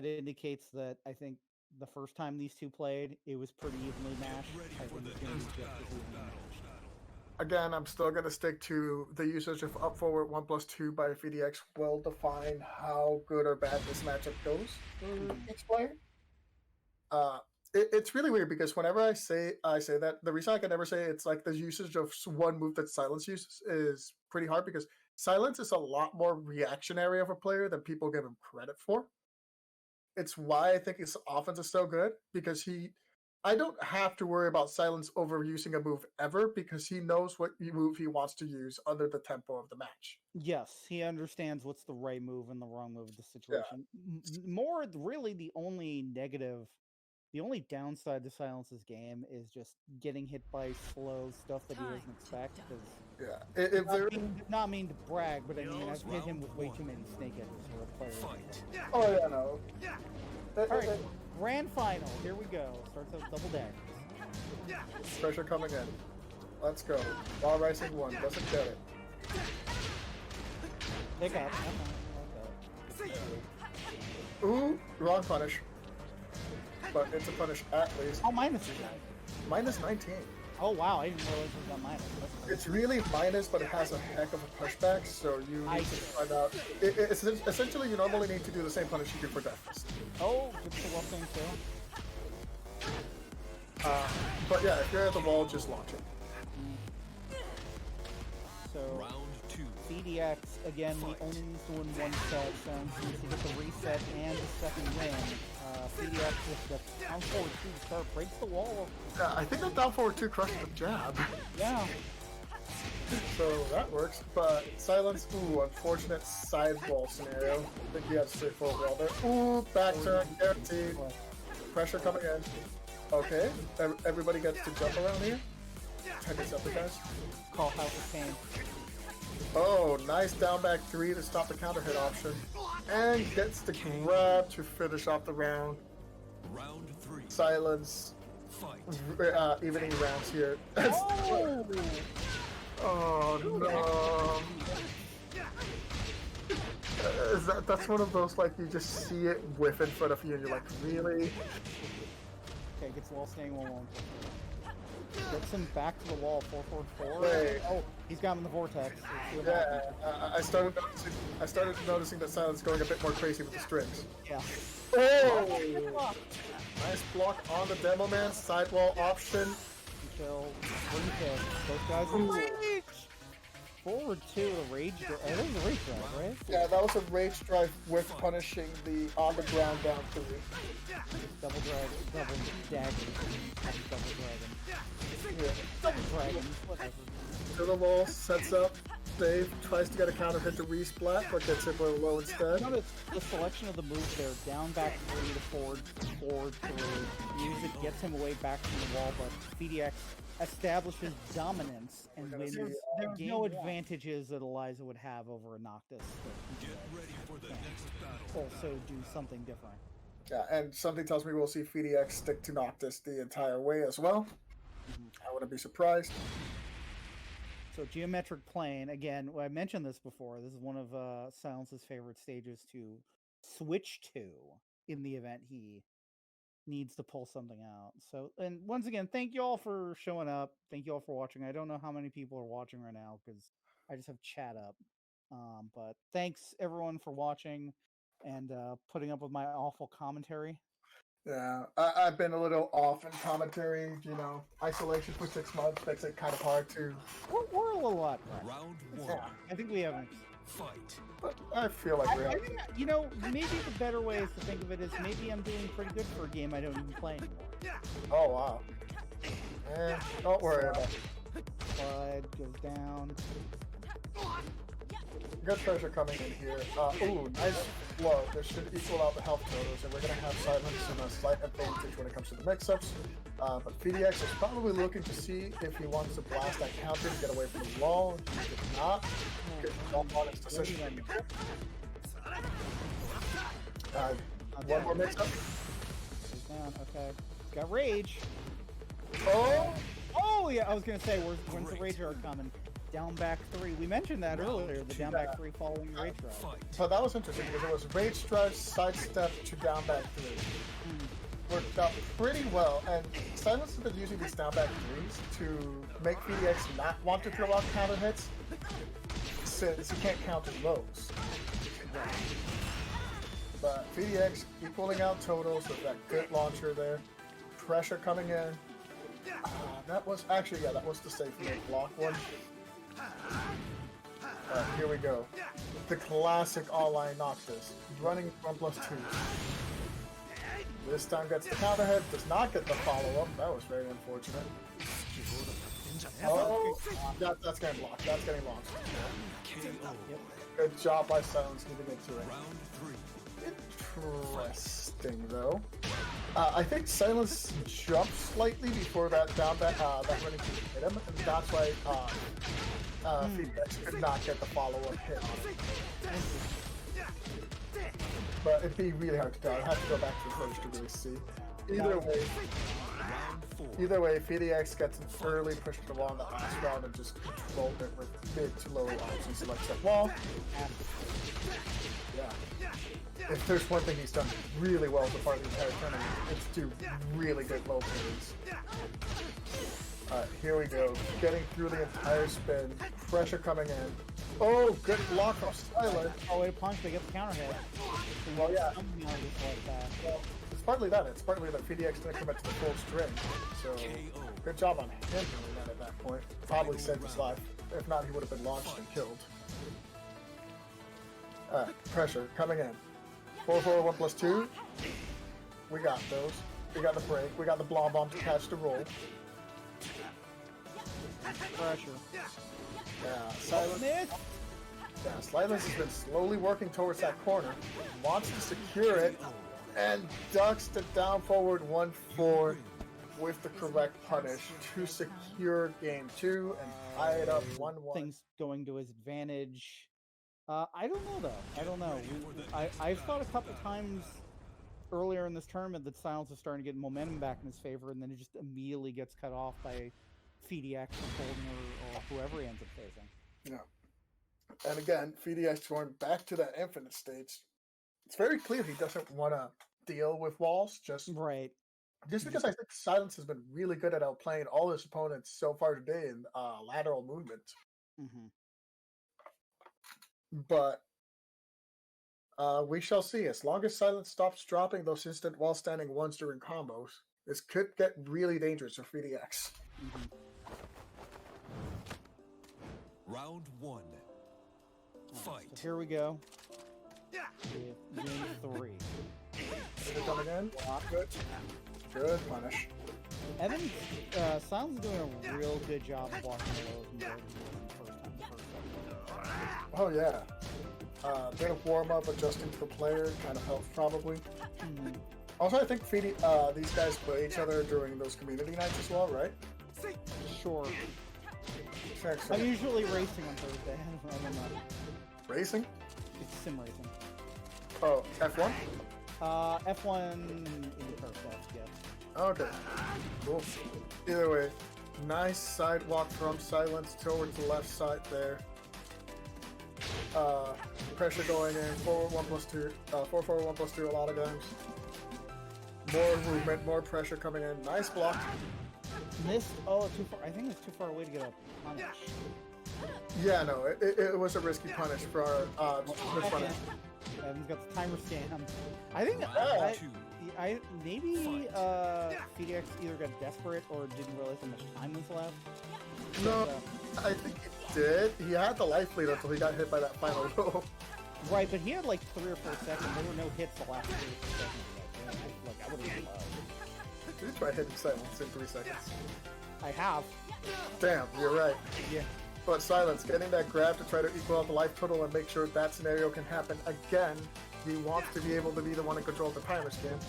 that indicates that I think the first time these two played, it was pretty evenly matched. I think it's going to be just as evenly matched. Again, I'm still going to stick to the usage of up forward 1+2 by PhiDX will define how good or bad this matchup goes for each player. It's really weird because whenever I say that, the reason I can never say it's like the usage of one move that Psylence uses is pretty hard because Psylence is a lot more reactionary of a player than people give him credit for. It's why I think his offense is so good because I don't have to worry about Psylence overusing a move ever because he knows what move he wants to use under the tempo of the match. Yes, he understands what's the right move and the wrong move of the situation. Yeah. More really the only downside to Silence's game is just getting hit by slow stuff that he doesn't expect. Not mean to brag, but I mean I've hit him with way too many snake edges for a player. Oh yeah, no. All right, grand final. Here we go. Starts out double daggers. Pressure coming in. Let's go. Wall rising 1 doesn't get it. Pick up. Ooh, wrong punish. But it's a punish at least. Oh, minus is that? Minus 19. Oh wow, I didn't realize it was on minus. It's really minus, but it has a heck of a pushback, so you need to find out. It's essentially, you normally need to do the same punish you do for Death Fist. Oh, good for one thing too. But yeah, if you're at the wall, just launch it. So, round 2. PhiDX, again, he only needs to win one set, so he needs to get the reset and the second win. PhiDX with the down forward 2 to start, breaks the wall. Yeah, I think that down forward 2 crushed the jab. Yeah. So that works, but Psylence, ooh, unfortunate sidewall scenario. I think he had a straightforward wall there. Ooh, back turn, guaranteed. Pressure coming in. Okay, everybody gets to jump around here. Check this out, guys. Call House of Pain. Oh, nice down back 3 to stop the counter hit option. And gets the grab to finish off the round. Round 3. Psylence. Evening rounds here. Oh no. That's one of those, like, you just see it whiff in front of you and you're like, really? Okay, gets the wall staying 1-1. Gets him back to the wall, 4-4-4. Wait. Oh, he's got him in the vortex. Yeah, I started noticing that Psylence going a bit more crazy with the strings. Yeah. Oh! Nice block on the Demo Man, sidewall option. Until both guys in rage. Forward 2 to rage. That was a rage drive, right? Yeah, that was a rage drive with punishing the on the ground down 3. Double dragon, double dagger, double dragon. Yeah. Double dragon, whatever. To the wall, sets up. Dave tries to get a counter hit to resplat, but gets hit low instead. Notice the selection of the moves there: down, back 3 to forward 3. Music gets him away back from the wall, but PhiDX establishes dominance and wins. There's no advantages that Eliza would have over a Noctis. Get ready for the next battle. Also do something different. Yeah, and something tells me we'll see PhiDX stick to Noctis the entire way as well. I wouldn't be surprised. So geometric plane, again, I mentioned this before, this is one of Silence's favorite stages to switch to in the event he needs to pull something out. So, and once again, thank you all for showing up. Thank you all for watching. I don't know how many people are watching right now because I just have chat up. But thanks everyone for watching and putting up with my awful commentary. Yeah, I've been a little off in commentary. You know, isolation for 6 months makes it kind of hard to. We're a little up. Round 1. Yeah, I think we haven't. Fight. But I feel like we're. I think, you know, maybe the better way is to think of it as maybe I'm doing pretty good for a game I don't even play anymore. Oh wow. Don't worry about it. Slide goes down. Good pressure coming in here. Ooh, nice blow. This should equal out the health totals, and we're going to have Psylence in a slight advantage when it comes to the mix-ups. But PhiDX is probably looking to see if he wants to blast that counter to get away from the wall. If not, get on his decision. One more mix-up. Goes down, okay. He's got rage. Oh! Oh, yeah, I was going to say, when's the rage art coming? Down back 3. We mentioned that earlier, the down back 3 following rage drive. Fight. So that was interesting because it was rage strike, sidestep to down back 3. Worked out pretty well, and Psylence has been using these down back 3s to make PhiDX not want to throw out counter hits since he can't counter lows. But PhiDX equaling out totals with that good launcher there. Pressure coming in. That was actually, yeah, that was the safe block one. Here we go. The classic all-line Noctis. Running 1+2. This time gets the counter hit, does not get the follow-up. That was very unfortunate. Oh, that's getting blocked. That's getting launched. KO. Good job by Psylence keeping it to it. Round 3. Interesting though. I think Psylence jumped slightly before that down that running kick hit him, and that's why PhiDX could not get the follow-up hit. But it'd be really hard to tell. I have to go back to the footage to really see. Either way, PhiDX gets an early push to the wall in the last round and just controlled it with mid to low options like that wall. Yeah. If there's one thing he's done really well so far the entire tournament, it's do really good low parries. Alright, here we go. Getting through the entire spin. Pressure coming in. Oh, good block from Psylence. Oh, a punch, they get the counter hit. Well, yeah. Like that. Well, it's partly that. It's partly that PhiDX didn't commit to the full string. So, good job on him doing that at that point. Probably saved his life. If not, he would have been launched and killed. Pressure coming in. 4-4, 1+2. We got those. We got the break. We got the blob bomb to catch the roll. Pressure. Yeah, Psylence has been slowly working towards that corner. Wants to secure it. And ducks the down forward 1-4 with the correct punish to secure game 2 and tie it up 1-1. Things going to his advantage. I don't know though. I don't know. I've thought a couple times earlier in this tournament that Psylence is starting to get momentum back in his favor, and then it just immediately gets cut off by PhiDX or whoever he ends up facing. Yeah. And again, PhiDX going back to that infinite stage. It's very clear he doesn't want to deal with walls, just because I think Psylence has been really good at outplaying all his opponents so far today in lateral movement. Mm-hmm. But we shall see. As long as Psylence stops dropping those instant wall standing ones during combos, this could get really dangerous for PhiDX. Mm-hmm. Round 1. Fight. So here we go. With game 3. Is it coming in? Good. Good punish. Evan, Psylence is doing a real good job of blocking the lows and the first time. Oh yeah. Bit of warm up, adjusting to the player, kind of helps probably. Mm-hmm. Also, I think these guys play each other during those community nights as well, right? Sure. Excellent. I'm usually racing on Thursday. I don't know. Racing? It's sim racing. Oh, F1? F1 in the first half, yeah. Okay. Cool. Either way, nice sidewalk from Psylence towards the left side there. Pressure going in, 4-1+2, 4-4-1+2 a lot of times. More movement, more pressure coming in. Nice block. Missed. Oh, too far. I think it's too far away to get a punish. Yeah, no, it was a risky punish for our this one. Evan's got the timer scam. I think I maybe PhiDX either got desperate or didn't realize how much time was left. No, I think he did. He had the life lead until he got hit by that final row. Right, but he had like 3 or 4 seconds. There were no hits the last 3 or 4 seconds. Like, I would have been low. Did you try hitting Psylence in 3 seconds? I have. Damn, you're right. Yeah. But Psylence, getting that grab to try to equal out the life total and make sure that scenario can happen again. He wants to be able to be the one to control the timer skin.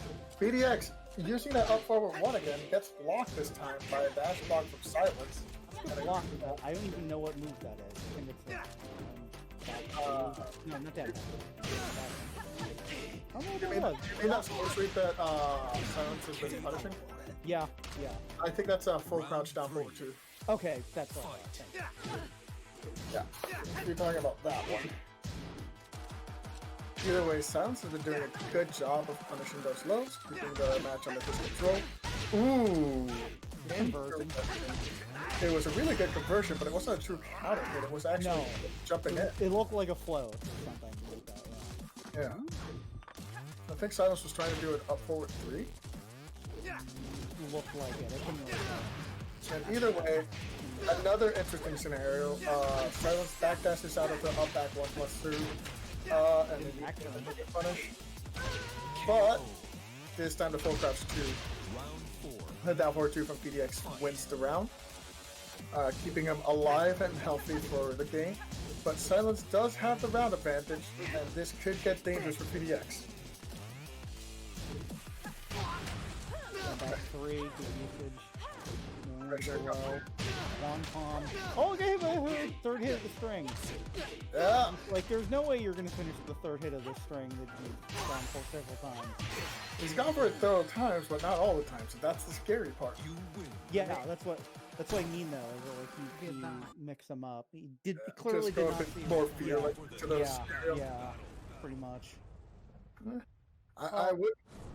PhiDX, using that up forward 1 again, gets blocked this time by a dash block from Psylence. Block, I don't even know what move that is. I think it's no, not that. I don't know what that was. You mean that slow sweep that Psylence has been punishing? Yeah. I think that's a full crouch down forward too. Okay, that's all. Yeah, we're talking about that one. Either way, Silence has been doing a good job of punishing those lows, keeping the match under his control. Ooh! Conversion. It was a really good conversion, but it wasn't a true counter hit. It was actually jumping in. It looked like a float or something like that, Yeah. I think Silence was trying to do an up forward 3. It looked like it. It couldn't really tell. And either way, another interesting scenario. Silence backdashes out of the up back 1+2. And then you can punish. But this time the full crouch 2. The down forward 2 from PhiDX wins the round, keeping him alive and healthy for the game. But Silence does have the round advantage, and this could get dangerous for PhiDX. Back 3, good usage. Pressure Well, one palm. Oh, okay, but third hit of the string. Yeah. Like, there's no way you're going to finish the third hit of the string that you've gone for several times. He's gone for it several times, but not all the time, so that's the scary part. You win. Yeah, that's what I mean though. Is that, like, you mix them up. He clearly Just go did a not bit see more it. fear like, to those scenarios. Yeah, pretty much.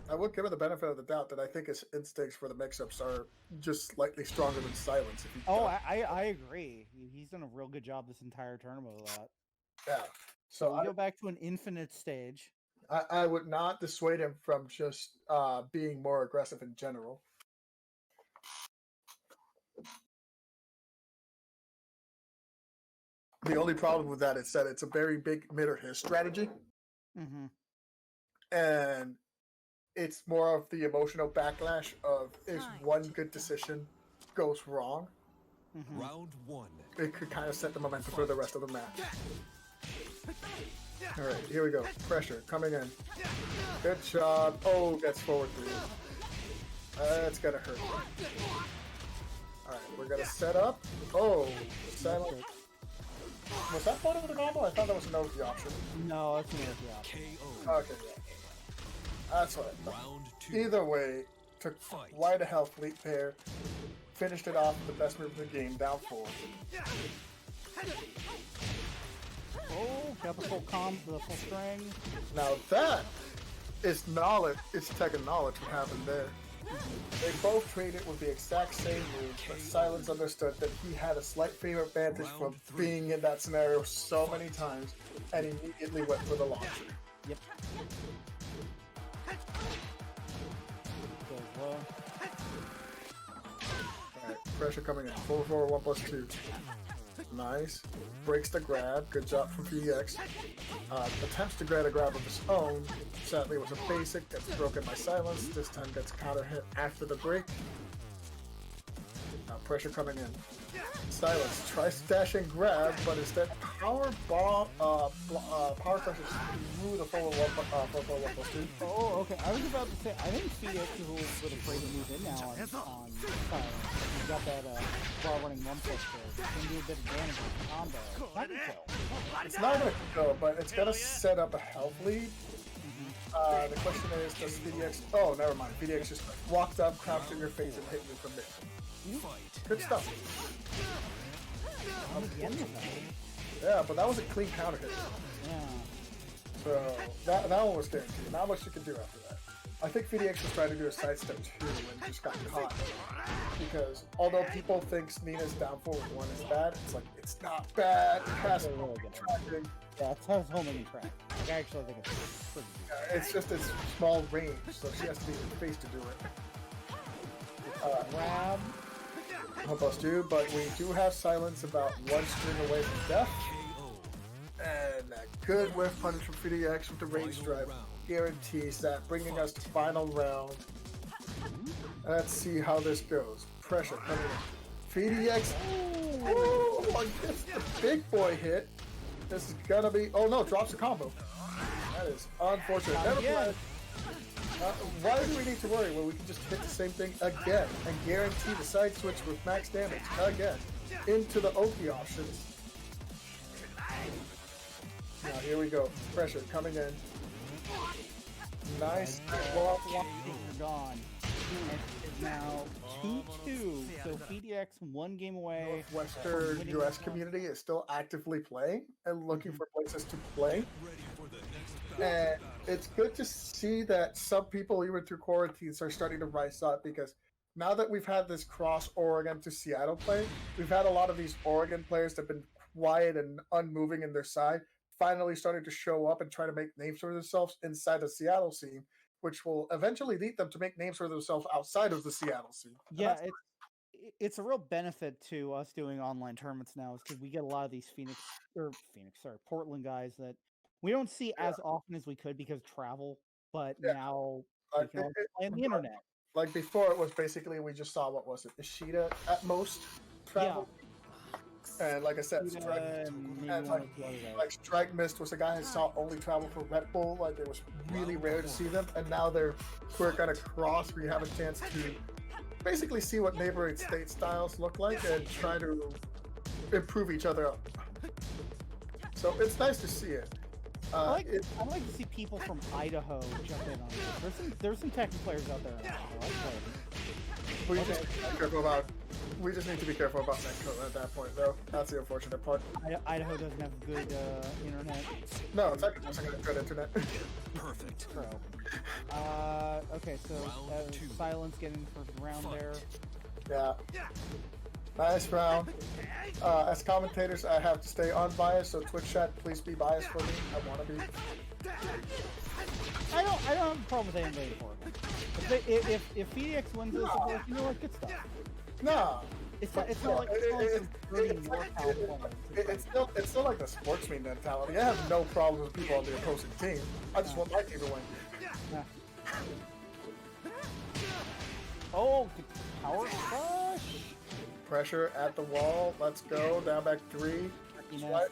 I would give it the benefit of the doubt that I think his instincts for the mix-ups are just slightly stronger than Silence. If he I agree. He's done a real good job this entire tournament with that. yeah. So So we go back to an infinite stage. I would not dissuade him from just being more aggressive in general. The only problem with that is that it's a very big mid or his strategy, Mm-hmm. and it's more of the emotional backlash of if one good decision goes wrong, Mm-hmm. Round 1. it could kind of set the momentum for the rest of the match. All right, here we go. Pressure coming in. Good job. Oh, gets forward 3. That's gonna hurt. All right, we're gonna set up. Oh, Silence. Was that part of the normal? I thought that was an OP option. No, that's an OP option. KO. Okay, yeah. That's what I thought. Round 2. Either way, took quite a health leap there. Finished it off with the best move of the game, down 4. Oh, got the full the full string. Now that is knowledge. It's Tekken knowledge what happened there. They both traded with the exact same move, but Silence understood that he had a slight favor advantage from being in that scenario so many times, and immediately went for the launcher. Yep. Goes low. Alright, pressure coming in. 4-4, 1+2. Nice. Breaks the grab. Good job from PhiDX. Attempts to grab a grab of his own. Sadly, it was a basic. Gets broken by Silence. This time gets counter hit after the break. Now pressure coming in. Silence tries to dash and grab, but instead power crushes through the forward 1+2. Oh, okay. I was about to say, I think PhiDX is a little bit afraid to move in now on Silence. He's got that ball running 1+2. Can do a bit of damage with the combo. Not gonna kill. It's not gonna kill, but it's gonna set up a health lead. The question is, does PhiDX... Oh, never mind. PhiDX just walked up, crouched in your face, and hit you from mid. Good stuff. Yeah, but that was a clean counter hit. Yeah. So that one was guaranteed. Not much you can do after that. I think PhiDX was trying to do a sidestep too and just got caught. Because although people think Nina's down forward 1 is bad, it's like, it's not bad. It has no tracking. Yeah, it's has home in track. I actually think it's pretty good. It's just its small range, so she has to be in the face to do it. Grab. 1+2, but we do have Silence about 1 string away from death. And a good whiff punish from PhiDX with the range drive guarantees that, bringing us to final round. Let's see how this goes. Pressure coming in. PhiDX gets the big boy hit. This is gonna be... Oh no, drops the combo. That is unfortunate. Never mind. Why do we need to worry when we can just hit the same thing again and guarantee the side switch with max damage again into the Oki options? Now here we go. Pressure coming in. Nice. You're gone. And it is now 2-2. So PhiDX 1 game away. Northwestern winning U.S. this one. community is still actively playing and looking Mhm. for places to play. Ready for the next And it's good to see that some people, even through quarantines, are starting to rise up because now that we've had this cross Oregon to Seattle play, we've had a lot of these Oregon players that have been quiet and unmoving in their side, finally starting to show up and try to make names for themselves inside the Seattle scene, which will eventually lead them to make names for themselves outside of the Seattle scene. And Yeah, that's it's a real benefit to us doing online tournaments now is because we get a lot of these Portland guys that we don't see as often as we could because of travel, but Yeah. now we like, can also play on the internet. like before, it was basically we just saw, what was it, Ishida at most travel. And like I said, Ishida Strike, and maybe and one or two other guys. like Strike Mist was a guy who saw only travel for Red Bull. Like it was really rare to see them, and now we're gonna cross where you have a chance to basically see what neighboring state styles look like and try to improve each other up. So it's nice to see it. I like to see people from Idaho jump in on this. There's some Tekken players out there. In Idaho. I play them. We just need to be careful about. We just need to be careful about Netcode at that point, though. That's the unfortunate part. Idaho doesn't have good internet. No, Tekken doesn't have good internet. perfect. Pro. Okay, so Round two. Psylence getting the first round there. Yeah. Nice round. As commentators, I have to stay unbiased, so Twitch chat, please be biased for me. I want to be. I don't have a problem with anybody for it. If PhiDX wins this, you know what? Good stuff. Nah. It's not like some dirty NorCal players. It's still like the sportsman mentality. I have no problem with people on the opposing team. I just want my team to win. Yeah. Oh, good power crush. Pressure at the wall. Let's go. Down back 3. Right.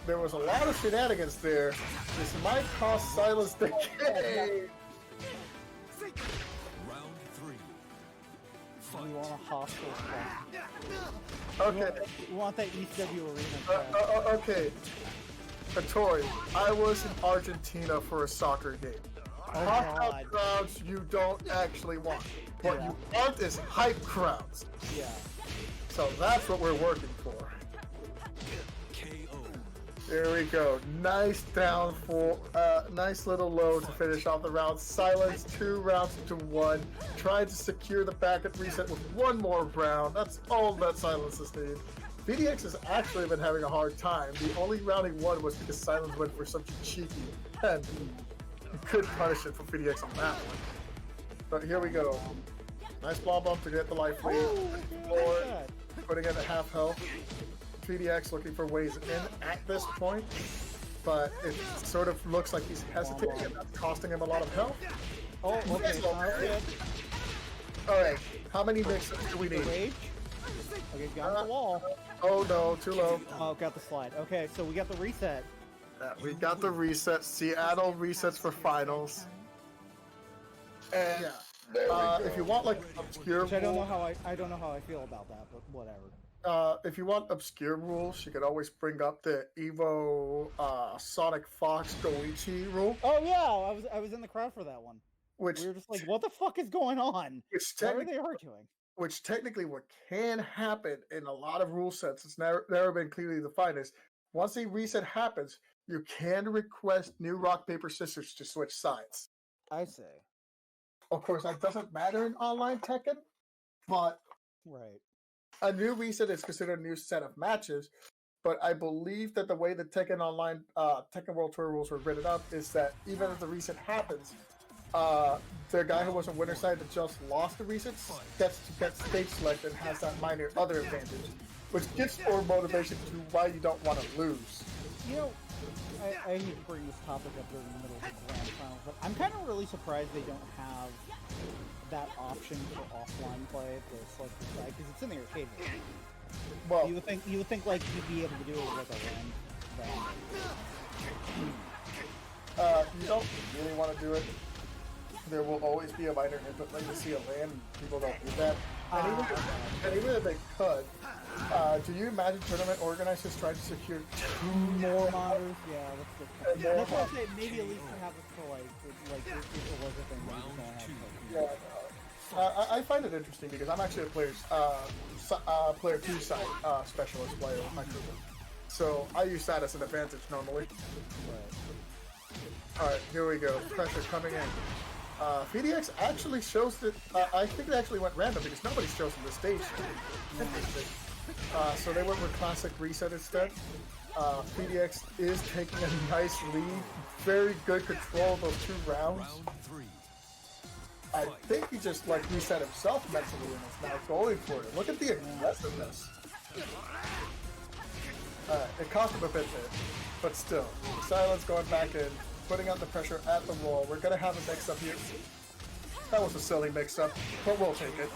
There was a lot of shenanigans there. This might cost Psylence the game. Round 3. We want a hostile spot. Okay. We want that ECW arena. Okay. Tori, I was in Argentina for a soccer game. Oh, Hostile God. crowds you don't actually want. What you want is hype crowds. Yeah. So that's what we're working for. KO. There we go. Nice down for nice little low to finish off the round. Psylence 2 rounds to 1. Tried to secure the back-up reset with one more round. That's all that Psylence has needed. PhiDX has actually been having a hard time. The only round he won was because Psylence went for something cheeky. And good punishment for PhiDX on that one. But here we go. Nice blob bump to get the life lead. Or putting it at half health. PhiDX looking for ways in at this point, but it sort of looks like he's hesitating and that's costing him a lot of health. Oh, okay. Sounds good. Alright, how many mixes do we need? Rage. Okay, got the wall. Oh no, too low. Oh, got the slide. Okay, so we got the reset. We got the reset. Seattle resets for finals. And if you want like obscure Which I don't know rules, how I don't know how I feel about that, but whatever. if you want obscure rules, you can always bring up the Evo Sonic Fox Goichi rule, Oh yeah, I was in the crowd for that one. which We were just like, what the fuck is going on? which What are technically they arguing? which technically what can happen in a lot of rule sets, it's never been clearly defined, is once a reset happens, you can request new rock, paper, scissors to switch sides. I say. Of course, that doesn't matter in online Tekken, but Right. a new reset is considered a new set of matches. But I believe that the way the Tekken Online, Tekken World Tour rules were written up is that even if the reset happens, the guy who was on winner side that just lost the reset gets to get stage select and has that minor other advantage, which gives more motivation to why you don't want to lose. You know, I hate to bring this topic up during the middle of the grand finals, but I'm kind of really surprised they don't have that option for offline play, the select the side, because it's in the arcade version. Well, You would think like you'd be able to do it with like a random. you don't really want to do it. There will always be a minor input latency of land. People don't do that. And even if they could, do you imagine tournament organizers trying to secure 2 more Monitors, yeah, And that's more why I say maybe at least have it for like if it was a thing. Maybe Round don't have two. it. Yeah, I find it interesting because I'm actually a player 2 side specialist player with my crew. So I use that as an advantage normally. Alright, here we go. Pressure coming in. PhiDX actually shows that, I think it actually went random because nobody's chosen the stage. Interesting. So they went with classic reset instead. PhiDX is taking a nice lead. Very good control of those 2 rounds. Round 3. I think he just like reset himself mentally and is now going for it. Look at the aggressiveness. It cost him a bit there, but still. Psylence going back in, putting out the pressure at the wall. We're gonna have a mix-up here. That was a silly mix-up, but we'll take it.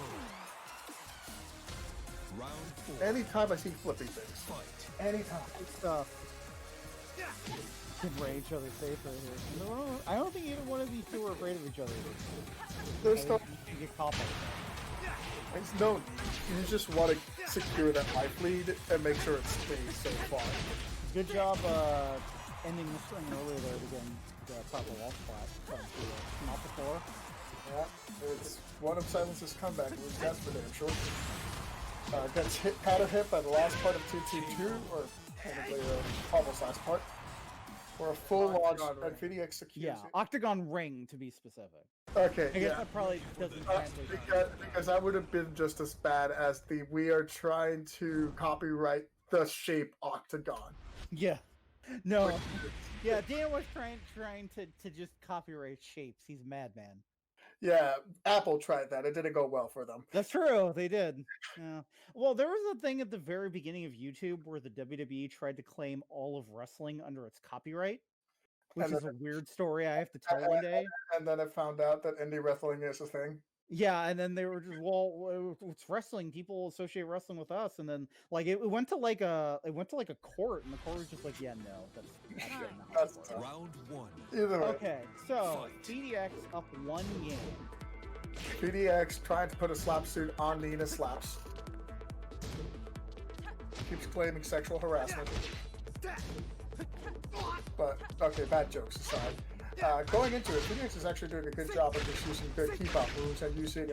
Round 4. Anytime I see flippy things. Fight. Anytime. Stuff. Can ray each other safe right here. No, I don't think either one of these two are afraid of each other. There's I no, think you get caught by that. there's no need. You just want to secure that life lead and make sure it stays so far. Good job ending the string earlier there to get the proper wall spot. Not before. Yeah, it's one of Silence's comeback. It was desperate, I'm sure. Gets hit, pattern hit by the last part of 2-2-2, or technically almost last part. For a full launch, and PhiDX secures Yeah, it. Octagon ring to be specific. Okay, I guess yeah. that probably doesn't translate. Because that would have been just as bad as the we are trying to copyright the shape octagon. Yeah. No. Yeah, Dan was trying to just copyright shapes. He's a madman. Yeah, Apple tried that. It didn't go well for them. That's true. They did. Yeah. Well, there was a thing at the very beginning of YouTube where the WWE tried to claim all of wrestling under its copyright, which And is a weird story I have to tell one day. And then I found out that indie wrestling is a thing. Yeah, and then they were just, well, it's wrestling. People associate wrestling with us, and then like it went to like a court, and the court was just like, yeah, no, that's actually not. That's how it works. Round 1. Either way, Okay, so PhiDX up 1 game. PhiDX trying to put a slap suit on Nina Slaps. Keeps claiming sexual harassment. But, okay, bad jokes aside. Going into it, PhiDX is actually doing a good job of just using good keep-up moves and using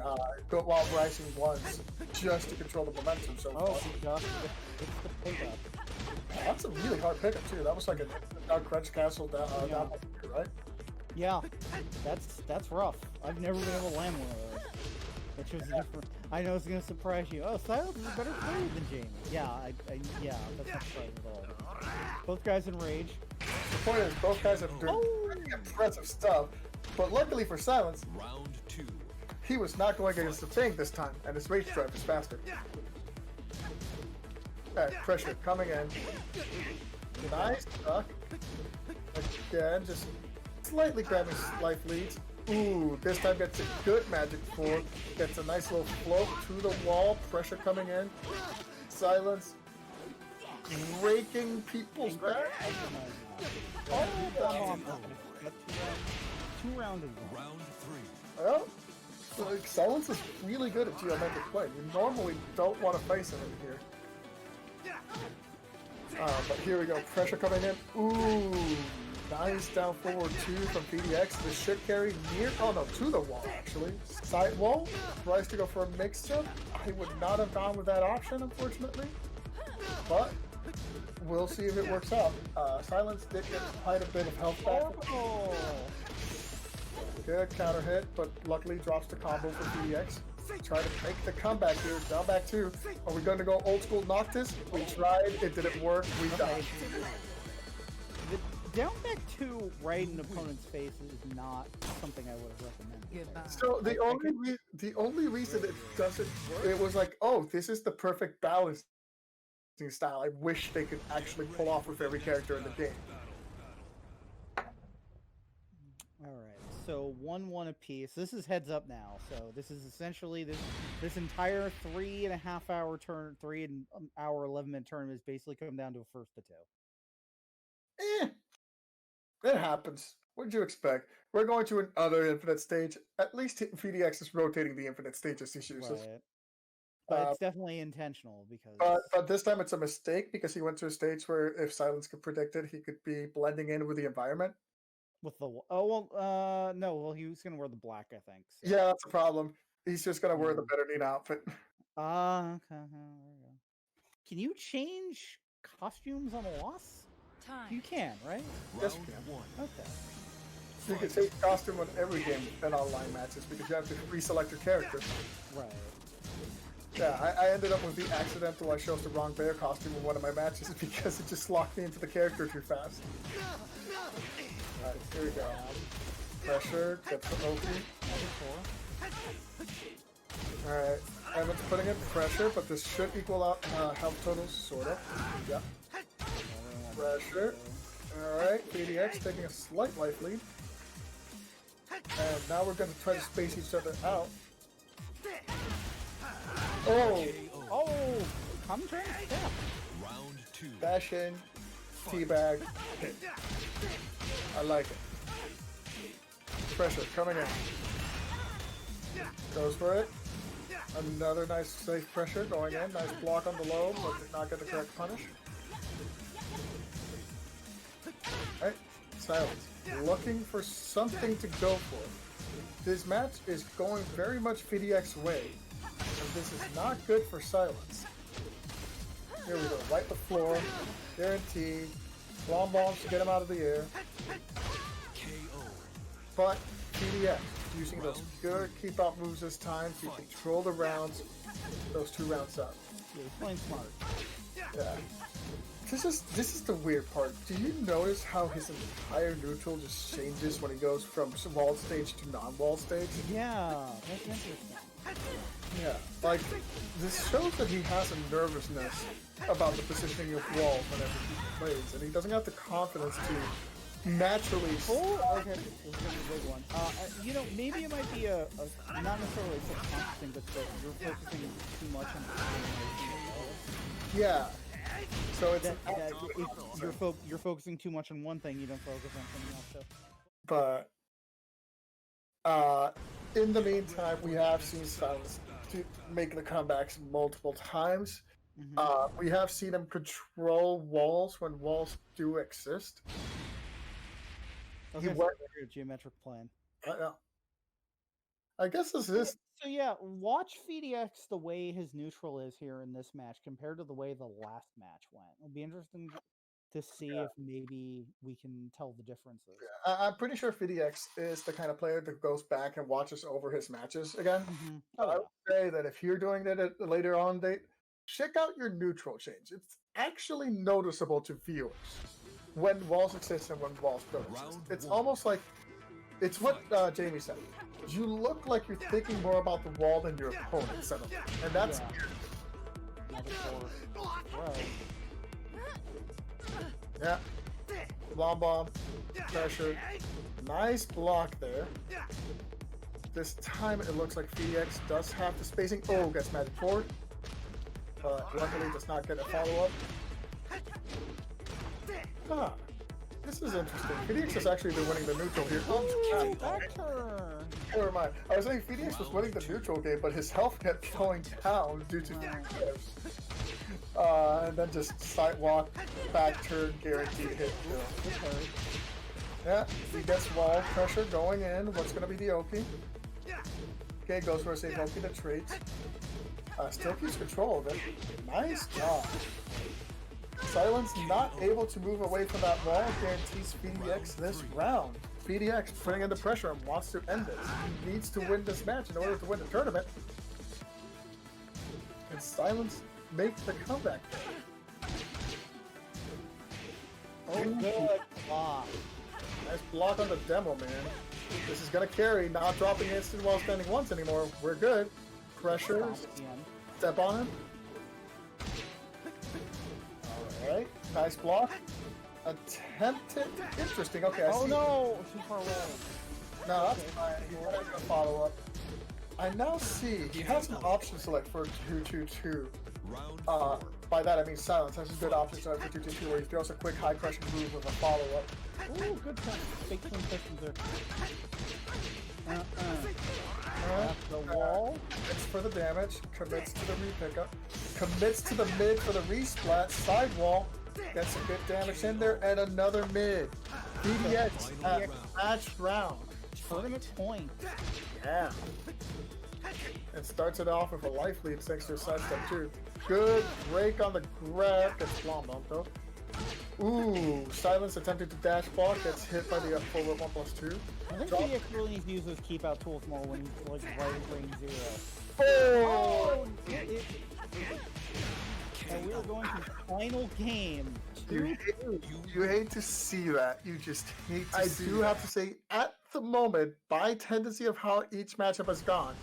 go while rising ones just to control the momentum so far. Oh, gosh, it's the pickup. That's a really hard pickup too. That was like a crunch castle down, down here, right? Yeah, that's rough. I've never been able to land one of those. Which was different. I know it's gonna surprise you. Oh, Psylence is a better player than Jamie. Yeah, yeah, that's not surprising at all. Both guys in rage. The point is, both guys have doing pretty impressive stuff, but luckily for Psylence, Round 2. he was not going against the tank this time, and his rage drive is faster. Okay, pressure coming in. Nice duck. Again, just slightly grabbing life leads. Ooh, this time gets a good magic four. Gets a nice little float to the wall. Pressure coming in. Psylence breaking people's back. Oh, come on. Two rounds is one. Round 3. Well, like, Psylence is really good at geometric play. You normally don't want to face him in here. But here we go. Pressure coming in. Ooh, nice down forward 2 from PhiDX. The shit carry near, oh no, to the wall actually. Side wall. Tries to go for a mix-up. I would not have gone with that option, unfortunately. But we'll see if it works out. Psylence did get quite a bit of health back. Oh. Good counter hit, but luckily drops the combo for PhiDX. Try to make the comeback here. Down back 2. Are we going to go old school Noctis? We tried. It didn't work. We died. The down back 2 right in an opponent's face is not something I would have recommended. So the only reason it doesn't, it was like, oh, this is the perfect balancing style. I wish they could actually pull off with every character in the game. Alright, so 1-1 apiece. This is heads up now. So this is essentially this entire 3.5 hour turn, 3 hour 11-minute turn is basically come down to a first to 2. It happens. What'd you expect? We're going to another infinite stage. At least PhiDX is rotating the infinite stages he uses. Right. But it's definitely intentional because. But this time it's a mistake because he went to a stage where if Psylence could predict it, he could be blending in with the environment. With the no, well he was gonna wear the black, I think. So. Yeah, that's a problem. He's just gonna wear the better Nina outfit. Ah, okay. There we go. Can you change costumes on a loss? You can, right? Yes, Round we can. 1. Okay. You can take costume on every game in online matches because you have to reselect your character. Right. Yeah, I ended up with the accidental I chose the wrong bear costume in one of my matches because it just locked me into the character too fast. Alright, here we go. Pressure, get the OP. Alright, Evan's putting in pressure, but this should equal out health totals, sort of. Yeah. Pressure. Alright, PhiDX taking a slight life lead. And now we're going to try to space each other out. Oh! Oh! Come turn? Yeah. Round 2. Dash in, teabag, hit. I like it. Pressure coming in. Goes for it. Another nice safe pressure going in. Nice block on the low, but did not get the correct punish. Alright, Psylence. Looking for something to go for. This match is going very much PhiDX way. And this is not good for Psylence. Here we go. Wipe the floor. Guaranteed. Long bombs to get him out of the air. KO. But PhiDX using those good keep out moves this time to control the rounds. Those 2 rounds up. Yeah, he's playing smart. Yeah. This is the weird part. Do you notice how his entire neutral just changes when he goes from wall stage to non-wall stage? Yeah, that's interesting. Yeah, like, this shows that he has a nervousness about the positioning of walls whenever he plays, and he doesn't have the confidence to naturally... Oh, okay. This is a big one. You know, maybe it might be a not necessarily a subconscious thing, but that you're focusing too much on the Yeah. So it's... that if you're focusing too much on one thing, you don't focus on something else. So. But, in the meantime, we have seen Psylence to make the comebacks multiple times. Mm-hmm. We have seen him control walls when walls do exist. Okay, so geometric plane. I guess this is... So yeah, watch PhiDX the way his neutral is here in this match compared to the way the last match went. It'll be interesting to see if maybe we can tell the differences. I'm pretty sure PhiDX is the kind of player that goes back and watches over his matches again. Mm-hmm. I would say that if you're doing that at a later on date, check out your neutral change. It's actually noticeable to viewers when walls exist and when walls don't exist. It's almost like, it's what Jamie said. You look like you're thinking more about the wall than your opponent suddenly. And that's yeah. Long bomb, pressure, nice block there. This time it looks like PhiDX does have the spacing. Oh, gets magic forward, but luckily does not get a follow-up. Ah, this is interesting. PhiDX has actually been winning the neutral here. Oh, back turn. Never mind. I was saying PhiDX was winning the neutral game, but his health kept going down due to and then just sidewalk, back turn, guaranteed hit. Yeah, he gets wall pressure going in. What's going to be the Oki? Okay, goes for a safe Oki that trades. Still keeps control of it. Nice job. Psylence not able to move away from that wall guarantees PhiDX this round. PhiDX putting in the pressure and wants to end it. He needs to win this match in order to win the tournament. And Psylence makes the comeback. Oh, good block. Nice block on the demo, man. This is gonna carry. Not dropping instant while standing once anymore. We're good. Pressure. Step on him. Alright. Nice block. Attempted. Interesting. Okay, I see. Oh no! Too far away. No, that's fine. He's gonna follow up. I now see he has an option select for 2-2-2. By that I mean Psylence has a good option select for 2-2-2 where he throws a quick high crushing move with a follow up. Ooh, good point. Big twin pistons there. The wall. Commits for the damage. Commits to the re-pickup. Commits to the mid for the resplat. Sidewall. Gets some good damage in there. And another mid. PhiDX at match round. Tournament point. Yeah. And starts it off with a life lead thanks to a sidestep too. Good break on the grab. Gets bomb bumped though. Ooh, Psylence attempting to dash block. Gets hit by the up forward 1+2. I think PhiDX really needs to use those keep out tools more when he's like right at range 0. Oh! And we are going to final game. You hate to see that. You just hate to see I do have to say, at the moment, by tendency of how each matchup has gone,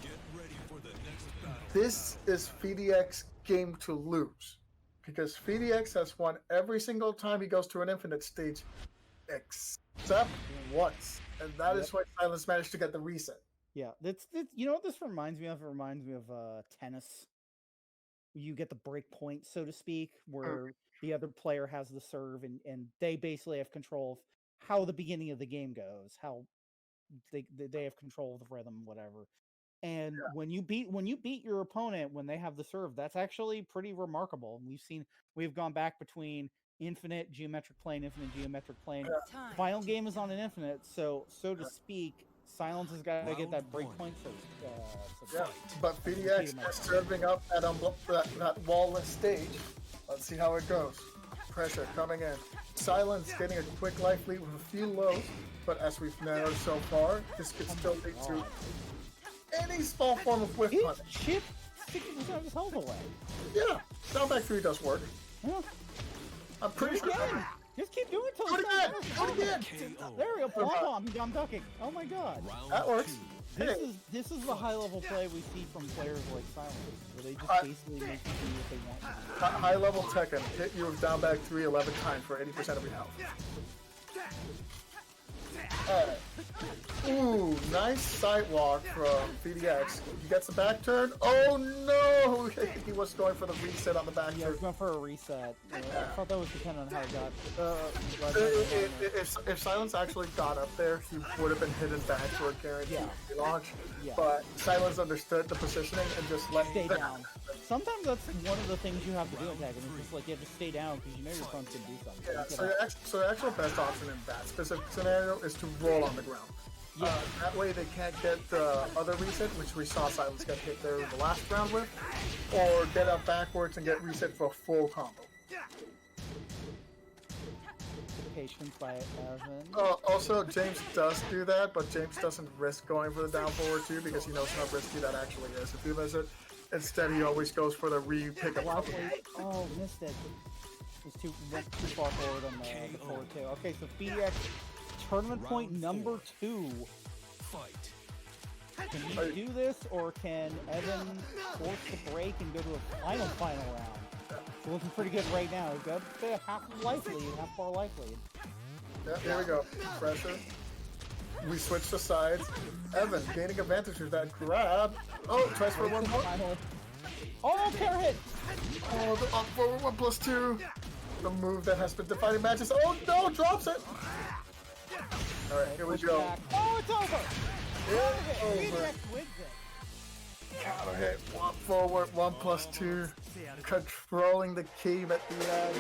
this is PhiDX game to lose. Because PhiDX has won every single time he goes to an infinite stage, except once. And that is why Psylence managed to get the reset. Yeah, that's you know what this reminds me of? It reminds me of tennis. You get the break point, so to speak, where the other player has the serve, and they basically have control of how the beginning of the game goes, how they have control of the rhythm, whatever. And when you beat your opponent when they have the serve, that's actually pretty remarkable. We've gone back between infinite geometric plane. Final game is on an infinite, so to speak. Psylence has got to get that break point. But PhiDX is serving up that wallless stage. Let's see how it goes. Pressure coming in. Psylence getting a quick life lead with a few lows, but as we've narrowed so far, this could still lead to any small form of whiff punch. Chip 60% of his health away. Yeah, down back 3 does work. Yeah. I'm pretty sure. Just keep doing it till Do it again! There we go, pom-pom. I'm ducking. Oh my god. That works. This is the high level play we see from players like Psylence, where they just basically make you do what they want to do. High level Tekken hit you with down back 3 11 times for 80% of your health. Ooh, nice sidewalk from PhiDX. He gets the back turn. Oh no! He was going for the reset on the back turn. Yeah, he was going for a reset. I thought that was dependent on how he got. If Psylence actually got up there, he would have been hidden back for a guaranteed launch. Yeah. But Psylence understood the positioning and just let stay down. Sometimes that's one of the things you have to do in Tekken. It's just like you have to stay down because you know your opponent's going to do something. Yeah, so the actual best option in that specific scenario is to roll on the ground. Yeah. That way they can't get the other reset, which we saw Psylence get hit there in the last round with, or get up backwards and get reset for a full combo. Patience by Evan. Also, James does do that, but James doesn't risk going for the down forward too because he knows how risky that actually is if he miss it. Instead, he always goes for the re-pick up. Oh, missed it. Went too far forward on the forward two. Okay, so PhiDX tournament point number 2. Can he do this, or can Evan force the break and go to a final round? It's looking pretty good right now. He's got a half bar life lead. Yeah, here we go. Pressure. We switch to sides. Evan gaining advantage with that grab. Oh, tries for 1 more. Oh, counter hit! Oh, the up forward 1+2. The move that has been defining matches. Oh no, drops it! Alright, here we go. Oh, it's over! It's over. Wins it. Okay, 1 forward, 1+2. Controlling the key at the end.